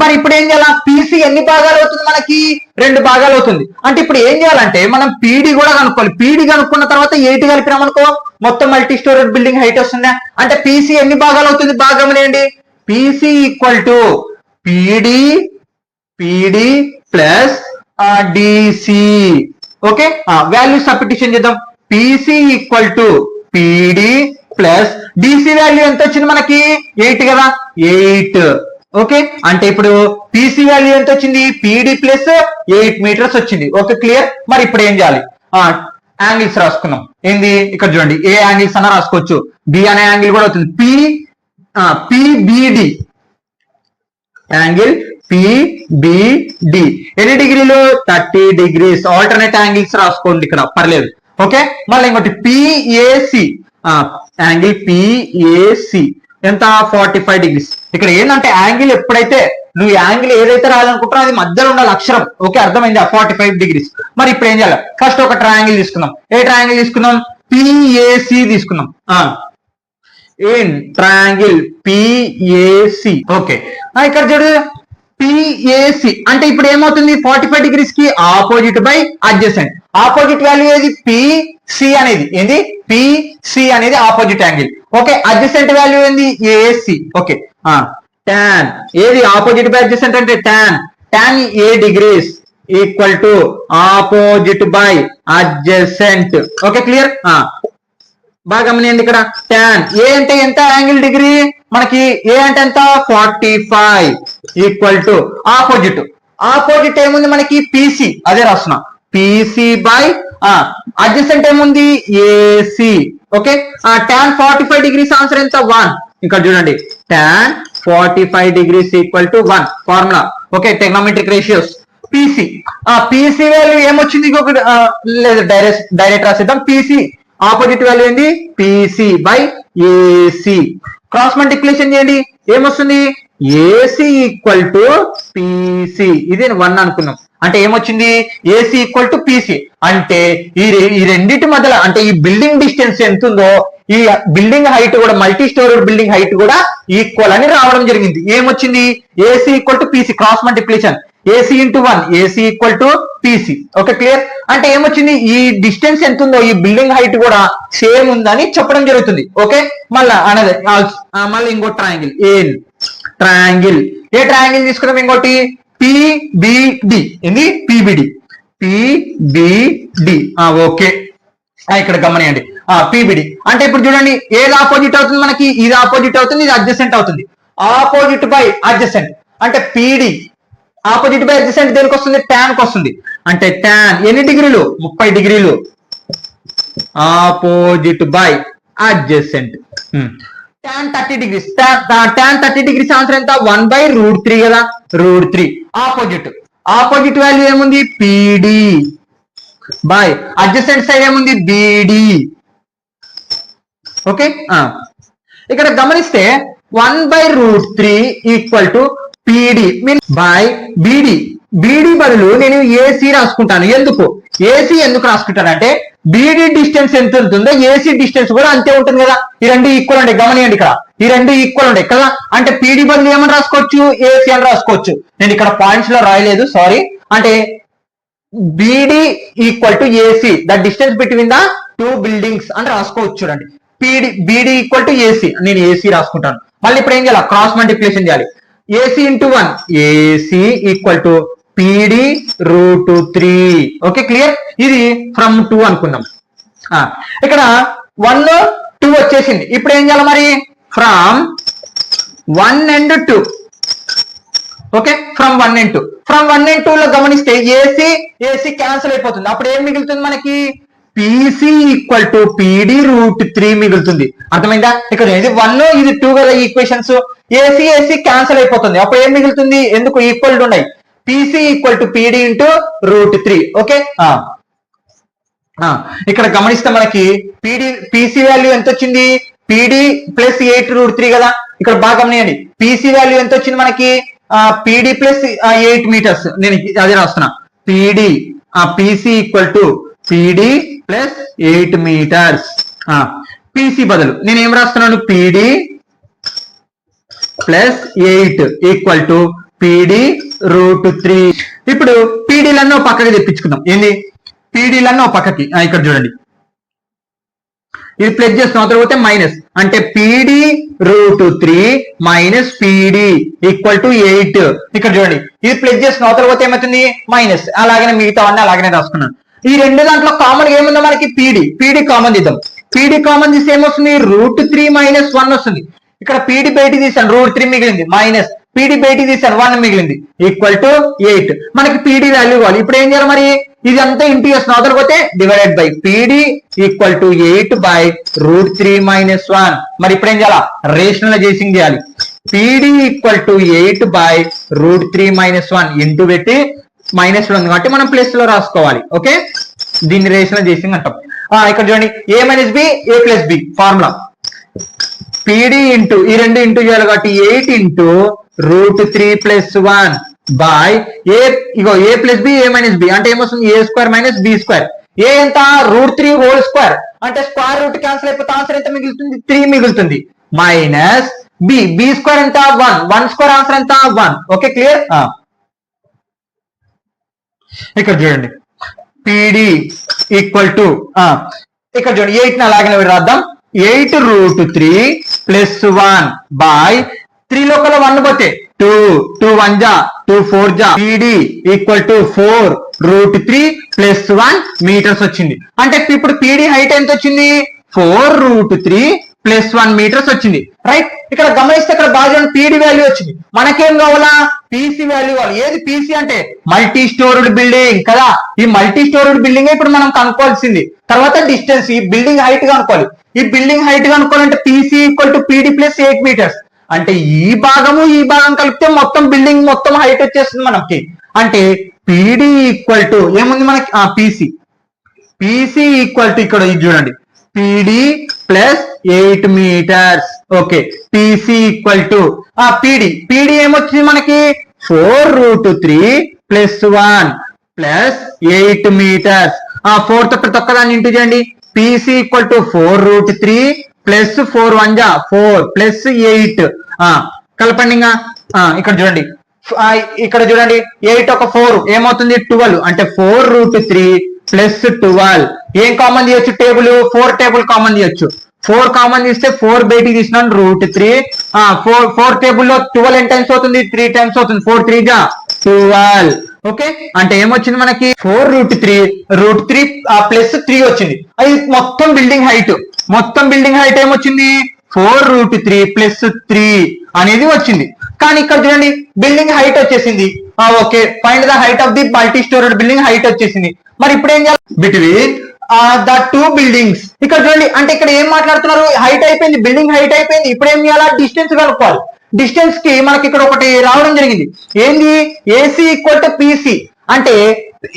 మరి ఇప్పుడు ఏం చేయాలి? పీసీ ఎన్ని భాగాలు అవుతుంది మనకి? 2 భాగాలు అవుతుంది. అంటే ఇప్పుడు ఏం చేయాలంటే మనం పీడీ కూడా కనుక్కోవాలి. పీడీ కనుక్కున్న తర్వాత 8 కలిపినాం అనుకో మొత్తం మల్టీ స్టోరేజ్ బిల్డింగ్ హైట్ వస్తుందా? అంటే పీసీ ఎన్ని భాగాలు అవుతుంది? బాగా గమనించండి, PC equal to PD, PD plus DC. Okay, value substitution చేద్దాం. PC equal to PD plus DC value ఎంత వచ్చింది మనకి? 8 కదా, 8. ఓకే, అంటే ఇప్పుడు పీసీ వాల్యూ ఎంత వచ్చింది? పీడీ ప్లస్ 8 మీటర్స్ వచ్చింది. Okay, clear? మరి ఇప్పుడు ఏం చేయాలి? యాంగిల్స్ రాసుకున్నాం. ఏంది? ఇక్కడ చూడండి, ఏ యాంగిల్స్ అన్నా రాసుకోవచ్చు. బి అనే యాంగిల్ కూడా అవుతుంది. పిబిడి యాంగిల్, పిబిడి ఎన్ని డిగ్రీలు? 30 డిగ్రీస్. ఆల్టర్నేట్ యాంగిల్స్ రాసుకోండి ఇక్కడ, పర్లేదు. ఓకే, మళ్ళీ ఇంకోటి పిఏసి యాంగిల్, పిఏసి ఎంత? 45 డిగ్రీస్. ఇక్కడ ఏంటంటే యాంగిల్ ఎప్పుడైతే నువ్వు యాంగిల్ ఏదైతే రాయాలనుకుంటున్నావు అది మధ్యలో ఉండాలి అక్షరం. ఓకే, అర్థమైంది? 45 డిగ్రీస్. మరి ఇప్పుడు ఏం చేయాలి? ఫస్ట్ ఒక ట్రయాంగిల్ తీసుకుందాం. ఏ ట్రయాంగిల్ తీసుకుందాం? పిఏసి తీసుకుందాం. ఏం ట్రయాంగిల్? పిఏసి. ఓకే, ఇక్కడ చూడు, పిఏసి అంటే ఇప్పుడు ఏమవుతుంది? 45 డిగ్రీస్ కి opposite by adjacent. Opposite value ఏది? పిసి అనేది. ఏంది? పిసి అనేది opposite angle. Okay, adjacent value ఏంది? ఏసి. ఓకే, tan ఏది? ఆపోజిట్ బై అడ్జసెంట్ అంటే tan A degrees equal to opposite by adjacent. Okay, clear? బాగా గమనించండి, ఇక్కడ tan ఏ అంటే ఎంత యాంగిల్ డిగ్రీ మనకి? ఏ అంటే ఎంత? 45 ఈక్వల్ టు ఆపోజిట్. ఆపోజిట్ ఏముంది మనకి? పిసి, అదే రాస్తున్నా, పిసి బై అడ్జసెంట్ ఏముంది? AC. Okay, tan 45 degrees answer ఎంత? 1. ఇక్కడ చూడండి, tan 45 degrees equal to 1 formula. Okay, trigonometric ratios. PC, PC value ఏమొచ్చింది? ఇంకొకటి లేదు, డైరెక్ట్ రాసేద్దాం. పిసి ఆపోజిట్ వాల్యూ ఏంది? PC by AC. Cross multiplication చేయండి, ఏమొస్తుంది? AC equal to PC. ఇది 1 అనుకున్నాం. అంటే ఏమొచ్చింది? AC equal to PC. అంటే ఈ రెండింటి మధ్యలో, అంటే ఈ బిల్డింగ్ డిస్టెన్స్ ఎంత ఉందో ఈ బిల్డింగ్ హైట్ కూడా, మల్టీ స్టోరేజ్ బిల్డింగ్ హైట్ కూడా ఈక్వల్ అని రావడం జరిగింది. ఏమొచ్చింది? AC equal to PC. Cross multiplication, AC into 1, AC equal to PC. Okay, clear? అంటే ఏమొచ్చింది? ఈ డిస్టెన్స్ ఎంత ఉందో ఈ బిల్డింగ్ హైట్ కూడా సేమ్ ఉందని చెప్పడం జరుగుతుంది. ఓకే, మళ్ళీ అనేది మళ్ళీ ఇంకో ట్రయాంగిల్, ఏన్ ట్రయాంగిల్. ఏ ట్రయాంగిల్ తీసుకున్నాం? ఇంకోటి పిబిడి. ఏంది? పిబిడి, పిబిడి. ఓకే, ఇక్కడ గమనియండి, పిబిడి అంటే ఇప్పుడు చూడండి, ఏది ఆపోజిట్ అవుతుంది మనకి? ఇది ఆపోజిట్ అవుతుంది, ఇది అడ్జసెంట్ అవుతుంది. ఆపోజిట్ బై అడ్జసెంట్ అంటే పిడి. ఆపోజిట్ బై అడ్జసెంట్ దేనికి వస్తుంది? tan కి వస్తుంది. అంటే tan ఎన్ని డిగ్రీలు? 30 డిగ్రీలు. Opposite by adjacent. tan 30 degrees. Tan 30 degrees answer ఎంత 1/√3 కదా, √3. ఆపోజిట్ వాల్యూ ఏముంది PD బై అడ్జసెంట్ సైడ్ ఏముంది BD. ఓకే, ఇక్కడ గమనిస్తే 1/√3 equal to PD by BD బదులు నేను AC రాసుకుంటాను. ఎందుకు రాసుకుంటానంటే BD డిస్టెన్స్ ఎంత ఉంటుందో AC డిస్టెన్స్ కూడా అంతే ఉంటుంది కదా. ఈ రెండు ఈక్వల్ ఉంటాయి, గమనియండి ఇక్కడ ఈ రెండు ఈక్వల్ ఉంటాయి కదా. అంటే PD బదులు ఏమని రాసుకోవచ్చు AC అని రాసుకోవచ్చు. నేను ఇక్కడ పాయింట్స్ లో రాయలేదు, సారీ. అంటే BD equal to AC, the distance between the two buildings అని రాసుకోవచ్చు. చూడండి, BD ఈక్వల్ టు AC, నేను AC రాసుకుంటాను. మళ్ళీ ఇప్పుడు ఏం చేయాలి, క్రాస్ మల్టిప్లికేషన్ చేయాలి. AC into 1, AC equal to PD √3. Okay, clear. ఇది ఫ్రమ్ 2 అనుకుందాం. ఇక్కడ 1 2 వచ్చేసింది. ఇప్పుడు ఏం చేయాలి మరి, from 1 and 2. Okay, from 1 and 2. From 1 and 2 లో గమనిస్తే AC క్యాన్సిల్ అయిపోతుంది. అప్పుడు ఏం మిగులుతుంది మనకి, PC ఈక్వల్ టు PD √3 మిగులుతుంది. అర్థమైందా? ఇక్కడ ఇది 1 ఇది 2 కదా ఈక్వేషన్స్. AC క్యాన్సిల్ అయిపోతుంది. అప్పుడు ఏం మిగులుతుంది, ఎందుకు ఈక్వల్ ఉన్నాయి, PC equal to PD into √3. Okay, ఇక్కడ గమనిస్తే మనకి PC వాల్యూ ఎంత వచ్చింది, PD ప్లస్ 8√3 కదా. ఇక్కడ బాగా గమనియండి, PC వాల్యూ ఎంత వచ్చింది మనకి, PD ప్లస్ 8 మీటర్స్. నేను అదే రాస్తున్నా, PC equal to PD plus 8 metres. PC బదులు నేను ఏం రాస్తున్నాను, PD plus 8 equal to PD √3. ఇప్పుడు PDలన్నీ పక్కకి తెప్పించుకుందాం. ఏంది, PDలన్నీ పక్కకి. ఇక్కడ చూడండి, ఇది ప్లస్ చేస్తున్నాం, తర్వాత మైనస్. అంటే PD √3 minus PD equal to 8. ఇక్కడ చూడండి, ఇది ప్లస్ చేస్తున్నాం, తర్వాత ఏమవుతుంది మైనస్. అలాగనే మిగతావన్నీ అలాగనే రాసుకున్నాను. ఈ రెండు దాంట్లో కామన్ ఏముందో మనకి PD కామన్ తీద్దాం. PD కామన్ తీస్తే ఏమొస్తుంది, √3 మైనస్ 1 వస్తుంది. ఇక్కడ PD బయట తీసాను, √3 మిగిలింది, మైనస్ PD బయట తీసాను, 1 మిగిలింది, ఈక్వల్ టు 8. మనకి PD వాల్యూ కావాలి. ఇప్పుడు ఏం చేయాలి మరి, ఇది అంతా ఇంటూ చేస్తున్నాం, అవతలపోతే divided by PD equal to 8/√3 minus 1. మరి ఇప్పుడు ఏం చేయాలా, రేషనలైజేషన్ చేయాలి. PD equal to 8/√3 minus 1 into పెట్టి మైనస్ లో ఉంది కాబట్టి మనం ప్లస్ లో రాసుకోవాలి. ఓకే, దీన్ని రేషనలైజేషన్ అంటాం. ఇక్కడ చూడండి, A minus B A plus B formula. PD into ఈ రెండు ఇంటూ చేయాలి కాబట్టి 8 into √3 plus 1 by A plus B A minus B అంటే ఏమొస్తుంది, A² మైనస్ B². A ఎంత, √3 హోల్ స్క్వేర్. అంటే స్క్వేర్ రూట్ క్యాన్సిల్ అయిపోతే ఆన్సర్ ఎంత మిగులుతుంది, 3 మిగులుతుంది. మైనస్ B² ఎంత 1 స్క్వేర్ ఆన్సర్ ఎంత 1. Okay, clear. ఇక్కడ చూడండి, PD ఈక్వల్ టు ఇక్కడ చూడండి 8 అలాగనే రాద్దాం. 8√3 ప్లస్ 1 బై 3 లోకల్ 1 పోతే 2 1 జా 2 4 జా PD equal to 4√3 plus 1 metres వచ్చింది. అంటే ఇప్పుడు PD హైట్ ఎంత వచ్చింది, 4√3 ప్లస్ 1 మీటర్స్ వచ్చింది. రైట్, ఇక్కడ గమనిస్తే ఇక్కడ బాగా PD వాల్యూ వచ్చింది. మనకేం కావాలా, PC వాల్యూ కావాలి. ఏది PC అంటే మల్టీ స్టోర్డ్ బిల్డింగ్ కదా. ఈ మల్టీ స్టోర్డ్ బిల్డింగ్ ఇప్పుడు మనం కనుక్కోవాల్సింది. తర్వాత డిస్టెన్స్, ఈ బిల్డింగ్ హైట్ కనుక్కోవాలి. ఈ బిల్డింగ్ హైట్ కనుక్కోవాలంటే PC equal to PD plus 8 meters. అంటే ఈ భాగం కలిపితే మొత్తం బిల్డింగ్ మొత్తం హైట్ వచ్చేస్తుంది మనకి. అంటే PD ఈక్వల్ టు ఏముంది మనకి, PC ఈక్వల్ టు ఇక్కడ ఇది చూడండి, PD plus 8 metres. Okay, PC equal to PD ఏమొచ్చింది మనకి, 4√3 ప్లస్ 1 ప్లస్ 8 మీటర్స్. 4తో ప్రతి ఒక్కదాన్ని ఇంటూ చేయండి. PC ఈక్వల్ టు 4√3 ప్లస్ 4 1 జా 4 ప్లస్ 8. కలపండి. ఇక్కడ చూడండి, ఇక్కడ చూడండి 8 ఒక 4 ఏమవుతుంది 12. అంటే 4√3 ప్లస్ 12. ఏం కామన్ తీయొచ్చు, టేబుల్ 4 టేబుల్ కామన్ తీయొచ్చు. 4 కామన్ తీస్తే 4 బయటికి తీసినాను, √3. 4 టేబుల్లో 12 ఎన్ని టైమ్స్ అవుతుంది, 3 టైమ్స్ అవుతుంది. 4 3 జా 12. ఓకే, అంటే ఏమొచ్చింది మనకి 4√3 ప్లస్ 3 వచ్చింది. అది మొత్తం బిల్డింగ్ హైట్ ఏమొచ్చింది, 4√3 ప్లస్ 3 అనేది వచ్చింది. కానీ ఇక్కడ చూడండి, బిల్డింగ్ హైట్ వచ్చేసింది. Okay, find the height of the multi storeyed building height వచ్చేసింది. మరి ఇప్పుడు ఏం చేయాలి, బిట్వీన్ ద టూ బిల్డింగ్స్. ఇక్కడ చూడండి, అంటే ఇక్కడ ఏం మాట్లాడుతున్నారు, హైట్ అయిపోయింది, బిల్డింగ్ హైట్ అయిపోయింది, ఇప్పుడు ఏం చేయాలా, డిస్టెన్స్ కనుక్కోవాలి. డిస్టెన్స్ కి మనకి ఇక్కడ ఒకటి రావడం జరిగింది, ఏంది, ఏసీ ఈక్వల్ టు పీసీ. అంటే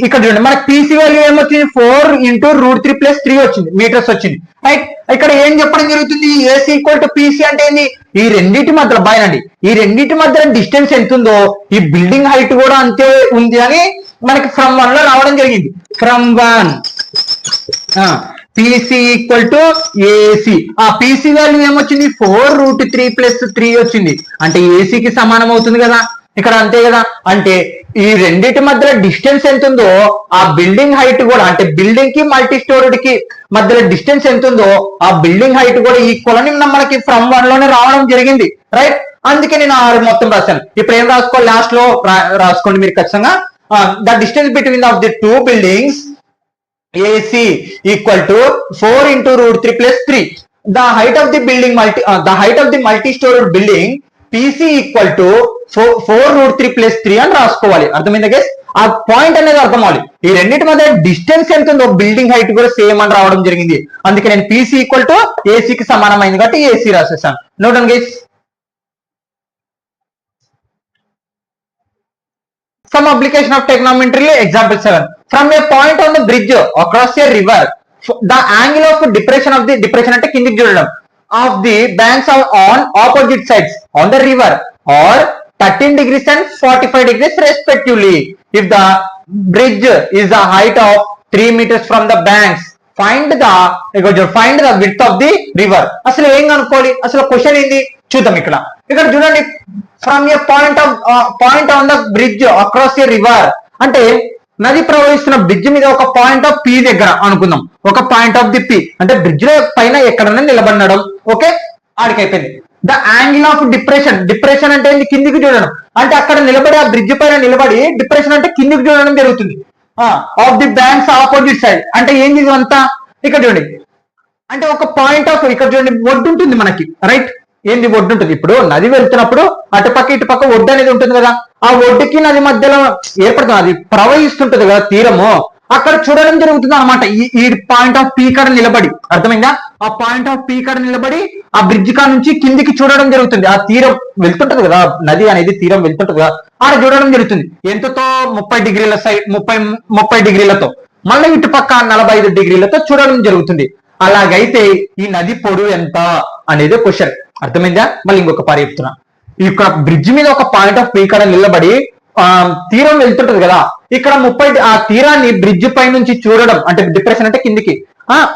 ఇక్కడ చూడండి, మనకి పీసీ వాల్యూ ఏమొచ్చింది, 4 × √3 + 3 వచ్చింది, మీటర్స్ వచ్చింది, రైట్. ఇక్కడ ఏం చెప్పడం జరుగుతుంది, ఏసీ ఈక్వల్ టు పీసీ అంటే ఏంది, ఈ రెండింటి మధ్యలో బాయనండి, ఈ రెండింటి మధ్యలో డిస్టెన్స్ ఎంత ఉందో ఈ బిల్డింగ్ హైట్ కూడా అంతే ఉంది అని మనకి ఫ్రమ్ 1 లో రావడం జరిగింది. From 1 PC equal to AC. ఆ పీసీ వాల్యూ ఏమొచ్చింది, 4 √3 + 3 వచ్చింది, అంటే ఏసీకి సమానం అవుతుంది కదా ఇక్కడ, అంతే కదా. అంటే ఈ రెండింటి మధ్యలో డిస్టెన్స్ ఎంత ఉందో ఆ బిల్డింగ్ హైట్ కూడా, అంటే బిల్డింగ్ కి మల్టీ స్టోరీడ్ కి మధ్యలో డిస్టెన్స్ ఎంత ఉందో ఆ బిల్డింగ్ హైట్ కూడా ఈక్వల్ అని మనకి ఫ్రమ్ 1 లోనే రావడం జరిగింది, రైట్. అందుకే నేను 6 మొత్తం రాశాను. ఇప్పుడు ఏం రాసుకోవాలి, లాస్ట్ లో రాసుకోండి మీరు ఖచ్చితంగా. The distance between of the two buildings AC equal to 4 × √3 + 3. The height of the multi-storied building PC equal to 4 √3 + 3 అని రాసుకోవాలి. అర్థమైందా గైస్? ఆ పాయింట్ అనేది అర్థం అవ్వాలి. ఈ రెండింటి మధ్య డిస్టెన్స్ ఎంత ఉందో బిల్డింగ్ హైట్ కూడా సేమ్ అని రావడం జరిగింది. అందుకే నేను PC ఈక్వల్ టు AC కి సమానమైంది కాబట్టి AC రాసేసాను. Note down guys. Some application of trigonometry, example 7. From a point on the bridge across a river, the angle of depression అంటే కిందికి చూడడం of the banks are on opposite sides on the river or 13 degrees and 45 degrees respectively. If the bridge is the height of 3 meters from the banks, find the width of the river. అసలు ఏం కనుక్కోవాలి, అసలు question ఏంది చూద్దాం. ఇక్కడ చూడండి, from A point on the bridge across a river అంటే నది ప్రవహిస్తున్న బ్రిడ్జ్ మీద ఒక పాయింట్ ఆఫ్ పి దగ్గర అనుకుందాం, ఒక పాయింట్ ఆఫ్ ది పి అంటే బ్రిడ్జ్ లో పైన ఎక్కడన్నా నిలబడడం, ఓకే, ఆడికైపోయింది. ద యాంగిల్ ఆఫ్ డిప్రెషన్ అంటే ఏంది, కిందికి చూడడం, అంటే అక్కడ నిలబడి ఆ బ్రిడ్జ్ పైన నిలబడి డిప్రెషన్ అంటే కిందికి చూడడం జరుగుతుంది. Of the banks opposite side అంటే ఏంది అంతా, ఇక్కడ చూడండి, అంటే ఒక పాయింట్ ఆఫ్, ఇక్కడ చూడండి ఒడ్డు ఉంటుంది మనకి, రైట్. ఏంది ఒడ్డు ఉంటుంది, ఇప్పుడు నది వెళ్తున్నప్పుడు అటుపక్క ఇటుపక్క ఒడ్డు అనేది ఉంటుంది కదా, ఆ ఒడ్డుకి నది మధ్యలో ఏర్పడుతుంది, అది ప్రవహిస్తుంటది కదా తీరము, అక్కడ చూడడం జరుగుతుంది అనమాట. ఈ పాయింట్ ఆఫ్ పీ కాడ నిలబడి, అర్థమైందా, ఆ పాయింట్ ఆఫ్ పీ కాడ నిలబడి ఆ బ్రిడ్జ్ కాడ నుంచి కిందికి చూడడం జరుగుతుంది. ఆ తీరం వెళ్తుంటది కదా, నది అనేది తీరం వెళ్తుంటది కదా, ఆడ చూడడం జరుగుతుంది. ఎంతతో 30 డిగ్రీల సైడ్ 30 డిగ్రీలతో, మళ్ళీ ఇటుపక్క 45 డిగ్రీలతో చూడడం జరుగుతుంది. అలాగైతే ఈ నది పొడవు ఎంత అనేది క్వశ్చన్, అర్థమైందా. మళ్ళీ ఇంకొక పారి చెప్తున్నా, ఇక్కడ బ్రిడ్జ్ మీద ఒక పాయింట్ ఆఫ్ పీ కాడ నిలబడి తీరం వెళ్తుంటది కదా, ఇక్కడ 30 ఆ తీరాన్ని బ్రిడ్జ్ పై నుంచి చూడడం అంటే డిప్రెషన్ అంటే కిందికి,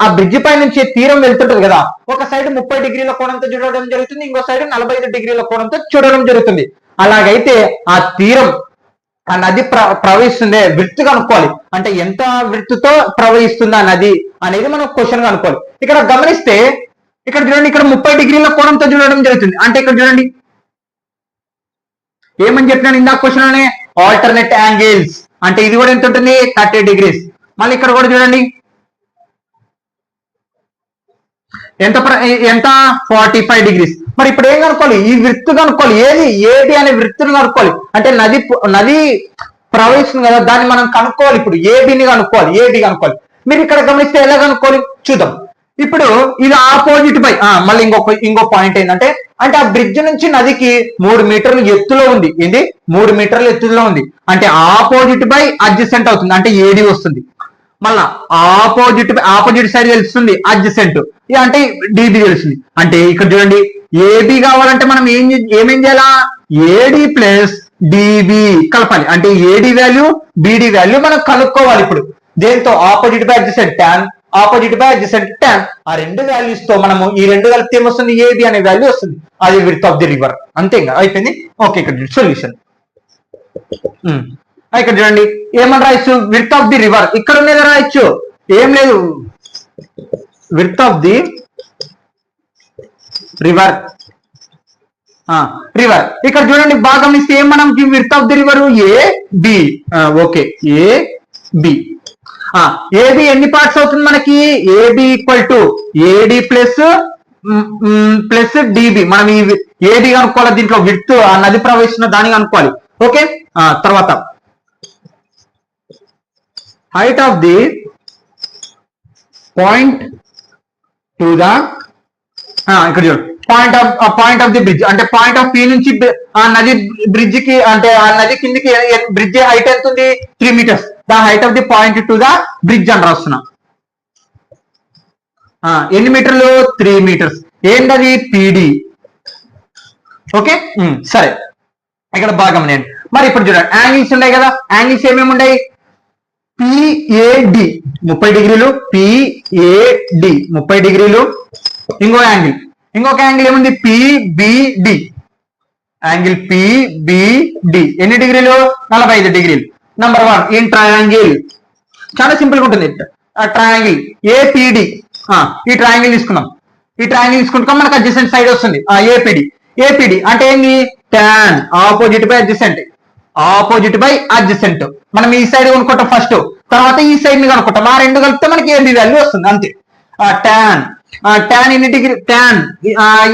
ఆ బ్రిడ్జ్ పై నుంచి తీరం వెళ్తుంటది కదా, ఒక సైడ్ 30 డిగ్రీల కోణంతో చూడడం జరుగుతుంది, ఇంకో సైడ్ 45 డిగ్రీల కోణంతో చూడడం జరుగుతుంది. అలాగైతే ఆ తీరం, ఆ నది ప్రవహిస్తుందే విడ్త్ కనుక్కోవాలి, అంటే ఎంత విడ్త్ తో ప్రవహిస్తుంది ఆ నది అనేది మనం క్వశ్చన్ గా అనుకోవాలి. ఇక్కడ గమనిస్తే ఇక్కడ చూడండి, ఇక్కడ 30 డిగ్రీల కోణంతో చూడడం జరుగుతుంది, అంటే ఇక్కడ చూడండి ఏమని చెప్పినాను ఇందాక క్వశ్చన్ లోనే, ఆల్టర్నేట్ యాంగిల్స్ అంటే ఇది కూడా ఎంత ఉంటుంది, 30 డిగ్రీస్. మళ్ళీ ఇక్కడ కూడా చూడండి ఎంత 45 డిగ్రీస్. మరి ఇప్పుడు ఏం కనుక్కోవాలి, ఈ వృత్తు కనుక్కోవాలి, ఏది అనే వృత్తుని కనుక్కోవాలి, అంటే నది ప్రవహిస్తుంది కదా, దాన్ని మనం కనుక్కోవాలి. ఇప్పుడు ఏబిని కనుక్కోవాలి, ఏబి కనుక్కోవాలి. మీరు ఇక్కడ గమనిస్తే ఎలా కనుక్కోవాలి చూద్దాం. ఇప్పుడు ఇది ఆపోజిట్ బై, మళ్ళీ ఇంకో పాయింట్ ఏంటంటే, అంటే ఆ బ్రిడ్జ్ నుంచి నదికి 3 మీటర్లు ఎత్తులో ఉంది, ఏంది 3 మీటర్ల ఎత్తులో ఉంది, అంటే ఆపోజిట్ బై అడ్జసెంట్ అవుతుంది, అంటే ఏడి వస్తుంది. మళ్ళా ఆపోజిట్ సైడ్ తెలుస్తుంది అడ్జసెంట్, అంటే డిబి తెలుస్తుంది. అంటే ఇక్కడ చూడండి, ఏబి కావాలంటే మనం ఏమేం చేయాలా, ఏడి ప్లస్ డిబి కలపాలి, అంటే ఏడి వాల్యూ బిడి వాల్యూ మనం కనుక్కోవాలి. ఇప్పుడు దేంతో, opposite by adjacent tan, opposite by adjacent tan, ఆ రెండు వాల్యూస్ తో మనము ఈ రెండు కలిపితే ఏమొస్తుంది, ఏబి అనే వాల్యూ వస్తుంది, అది విడ్త్ ఆఫ్ ది రివర్. అంతే ఇంకా అయిపోయింది. ఓకే, ఇక్కడ సొల్యూషన్ ఇక్కడ చూడండి, ఏమని రాయొచ్చు, విడ్త్ ఆఫ్ ది రివర్, ఇక్కడ ఉన్నది రాయొచ్చు, ఏం లేదు, విడ్త్ ఆఫ్ ది రివర్. ఇక్కడ చూడండి బాగా గమనిస్తే ఏం మనం width of the river A B, okay A B. AB ఎన్ని పార్ట్స్ అవుతుంది మనకి, AB equal to AD plus DB. మనం ఈ ఏడి కనుక్కోవాలి, దీంట్లో విడ్త్ ఆ నది ప్రవహిస్తున్న దాన్ని కనుక్కోవాలి. ఓకే, తర్వాత height of the point to the ఇక్కడ చూడు పాయింట్ ఆఫ్ ది బ్రిడ్జ్ అంటే పాయింట్ ఆఫ్ పి నుంచి ఆ నది బ్రిడ్జ్ కి అంటే ఆ నది కిందికి బ్రిడ్జ్ హైట్ ఎంత ఉంది 3 metres the height of the point to the bridge అని రాస్తున్నా ఎన్ని మీటర్లు 3 మీటర్స్ ఏంటది పిడి ఓకే సరే ఇక్కడ భాగం నేను మరి ఇప్పుడు చూడండి యాంగిల్స్ ఉన్నాయి కదా యాంగిల్స్ ఏమేమి ఉన్నాయి పిఏడి 30 డిగ్రీలు పిఏడి 30 డిగ్రీలు ఇంకొక యాంగిల్ ఏముంది పిబిడి యాంగిల్ పిబిడి ఎన్ని డిగ్రీలు 45 డిగ్రీలు నంబర్ 1 ఇన్ ట్రయాంగిల్ చాలా సింపుల్ గా ఉంటుంది ట్రయాంగిల్ ఏపిడి ఈ ట్రయాంగిల్ తీసుకుంటాం మనకు అడ్జసెంట్ సైడ్ వస్తుంది ఏపిడి అంటే ఏంది టాన్ ఆపోజిట్ బై అడ్జసెంట్ మనం ఈ సైడ్ కొనుక్కుంటాం ఫస్ట్ తర్వాత ఈ సైడ్ ని కనుక్కుంటాం ఆ రెండు కలిపితే మనకి ఏబి వాల్యూ వస్తుంది అంతే tan ఎన్ని degree tan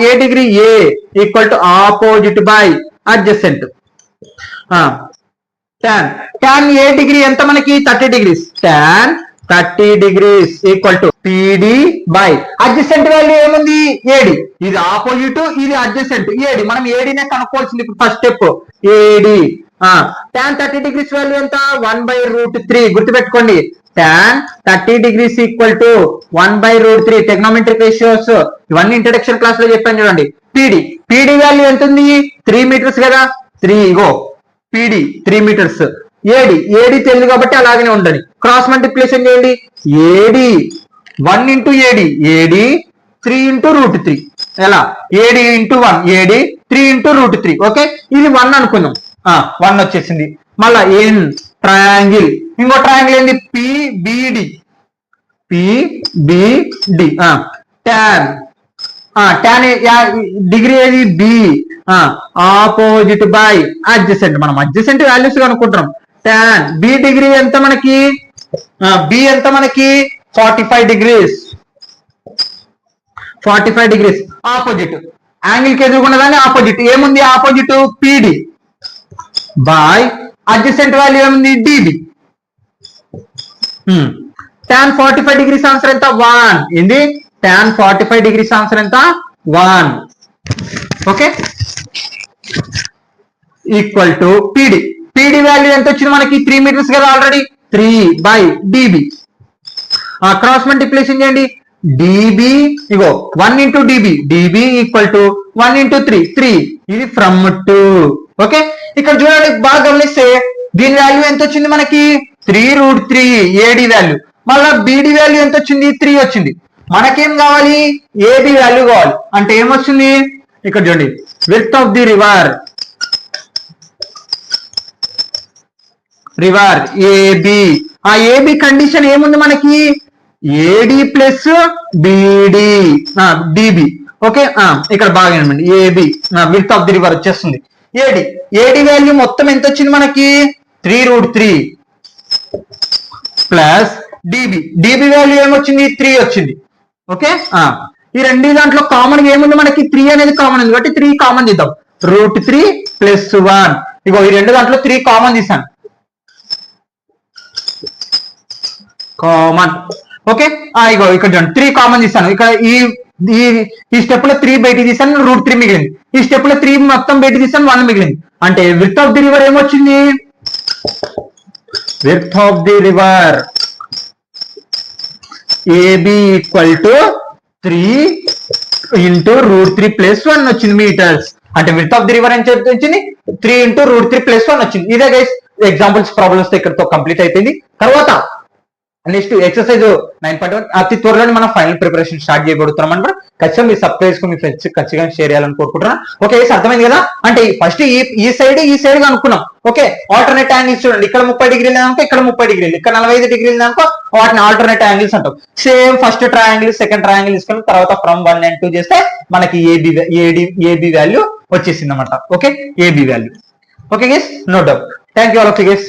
A degree A equal to opposite by adjacent tan A degree ఎంత మనకి 30 degrees tan 30 degrees equal to PD by adjacent value ఏముంది ఏడి ఇది ఆపోజిట్ ఇది అడ్జసెంట్ ఏడి మనం ఏడినే కనుక్కోవాల్సింది ఇప్పుడు first step AD tan 30 degrees value ఎంత 1/√3 గుర్తుపెట్టుకోండి tan 30 degrees equal to 1/√3 trigonometric ratios ఇవన్నీ ఇంట్రడక్షన్ క్లాస్ లో చెప్పాను చూడండి పిడి వాల్యూ ఎంత ఉంది 3 మీటర్స్ కదా 3 ఇగో పిడి 3 మీటర్స్ ఏడి తెలుగు కాబట్టి అలాగనే ఉండండి క్రాస్ మల్టిప్లికేషన్ చేయండి ఏడి 1 ఇంటూ ఏడి 3 ఇంటూ √3 ఎలా AD into 1 AD 3 into √3 okay ఇది 1 అనుకుందాం 1 వచ్చేసింది మళ్ళా ఏం ట్రయాంగిల్ ఇంకో ట్రయాంగిల్ ఏంది పిబిడి tan డిగ్రీ ఏది బి ఆపోజిట్ బై అడ్జసెంట్ మనం అడ్జసెంట్ వాల్యూస్ కనుక్కుంటాం tan బి డిగ్రీ ఎంత మనకి 45 డిగ్రీస్ ఆపోజిట్ యాంగిల్ కి ఎదుర్కొన్నదాన్ని ఆపోజిట్ ఏముంది opposite PD by adjacent value ఏముంది డిబి tan 45 డిగ్రీస్ ఆన్సర్ ఎంత 1 ఏంది tan 45 డిగ్రీస్ ఆన్సర్ ఎంత 1 okay equal to PD value ఎంత వచ్చింది మనకి 3 మీటర్స్ కదా already 3 by DB cross multiplication చేయండి డిబి ఇగో 1 into dB equal to 1 into 3 ఇది ఫ్రమ్ టు ఓకే ఇక్కడ చూడండి బాగా గమనిస్తే దీని వాల్యూ ఎంత వచ్చింది మనకి 3√3 ఏడి వాల్యూ మళ్ళా బిడి వాల్యూ ఎంత వచ్చింది 3 వచ్చింది మనకేం కావాలి ఏబి వాల్యూ కావాలి అంటే ఏమొస్తుంది ఇక్కడ చూడండి width of the river AB condition ఏముంది మనకి AD plus BD DB okay ఇక్కడ బాగా ఏమండి AB width of the river వచ్చేస్తుంది ఏడి వాల్యూ మొత్తం ఎంత వచ్చింది మనకి 3√3 ప్లస్ డిబి వాల్యూ ఏమొచ్చింది 3 వచ్చింది ఓకే ఈ రెండు దాంట్లో కామన్ ఏముంది మనకి 3 అనేది కామన్ ఉంది కాబట్టి 3 కామన్ తీద్దాం √3 ప్లస్ 1 ఇగో ఈ రెండు దాంట్లో 3 కామన్ తీసాను కామన్ ఓకే ఇగో ఇక్కడ చూడండి 3 కామన్ తీసాను ఇక్కడ ఈ స్టెప్ లో 3 బయట తీసాను √3 మిగిలింది ఈ స్టెప్ లో 3 మొత్తం బయట తీసాను 1 మిగిలింది అంటే విడ్త్ ఆఫ్ ది రివర్ ఏమొచ్చింది width of the river AB equal to 3 into √3 plus 1 వచ్చింది మీటర్స్ అంటే విడ్త్ ఆఫ్ ది రివర్ అని చెప్పి వచ్చింది 3 ఇంటూ √3 ప్లస్ 1 వచ్చింది ఇదే గైస్ ఎగ్జాంపుల్స్ ప్రాబ్లమ్స్ ఇక్కడతో కంప్లీట్ అయిపోయింది తర్వాత నెక్స్ట్ ఎక్సర్సైజ్ 9.1 అతి త్వరలోనే మనం ఫైనల్ ప్రిపరేషన్ స్టార్ట్ చేయబడుతున్నాం అనమాట ఖచ్చితంగా మీ సబ్స్క్రైబ్ మీ ఫ్రెండ్స్ ఖచ్చితంగా షేర్ చేయాలని కోరుకుంటున్నాను ఓకే అర్థమైంది కదా అంటే ఫస్ట్ ఈ సైడ్ గా అనుకున్నాం ఓకే ఆల్టర్నేట్ యాంగిల్స్ చూడండి ఇక్కడ 30 డిగ్రీలు అనుకో ఇక్కడ 30 డిగ్రీలు ఇక్కడ 45 డిగ్రీలు అనుకో వాటిని ఆల్టర్నేట్ యాంగిల్స్ అంటాం same first triangle second triangle తీసుకొని తర్వాత ఫ్రమ్ 1 and 2 చేస్తే మనకి ఏబి వాల్యూ వచ్చేసింది అనమాట okay AB value okay guys no doubt thank you all of you guys